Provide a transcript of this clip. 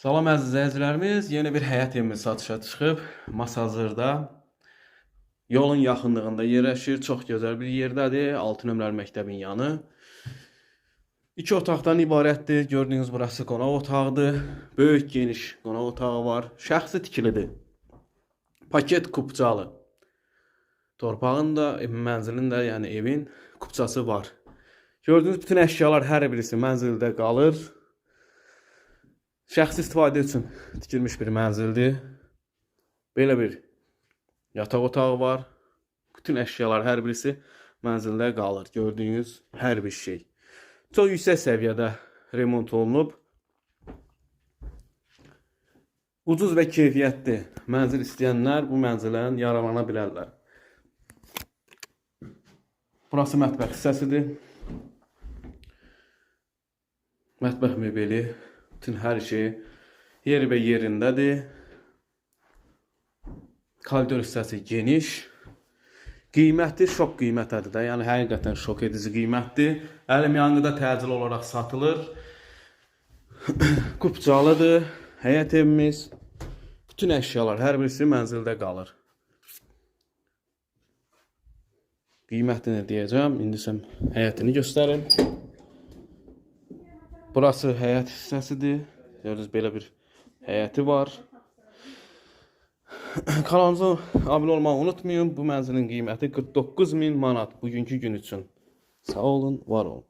Salam əziz izləyicilərimiz, yeni bir həyət evimiz satışa çıxıb. Masa hazırda yolun yaxınlığında yerləşir. Çox gözəl bir yerdədir. 6 nömrəli məktəbin yanı. 2 otaqdan ibarətdir. Gördüyünüz burası qonaq otağıdır. Böyük geniş qonaq otağı var. Şəxsi tikilidir. Paket kupçalı. Torpağın da, mənzilin də, yəni evin kupçası var. Gördüyünüz bütün əşyalar hər birisi mənzildə qalır. Şəxsi istifadə üçün tikilmiş bir mənzildir. Belə bir yataq otağı var. Bütün əşyalar hər birisi mənzildə qalır. Gördüyünüz hər bir şey. Çox yüksək səviyyədə remont olunub. Ucuz və keyfiyyətli mənzil istəyənlər bu mənzildən yararlana bilərlər. Burası mətbəx hissəsidir. Mətbəx mebeli. Bütün hər şey yeri və yerindədir. Koridor hissəsi geniş. Qiyməti şok qiymətədir də. Yəni həqiqətən şok edici qiymətdir. Əlim yanında təcil olaraq satılır. Kupçalıdır. Həyət evimiz. Bütün əşyalar hər birisi mənzildə qalır. Qiymətini deyəcəm. İndi sən həyətini göstərim. Burası həyət hissəsidir. Gördüyünüz belə bir həyəti var. Kanalımıza abunə olmağı unutmayın. Bu mənzilin qiyməti 49.000 manat bugünkü gün üçün. Sağ olun, var olun.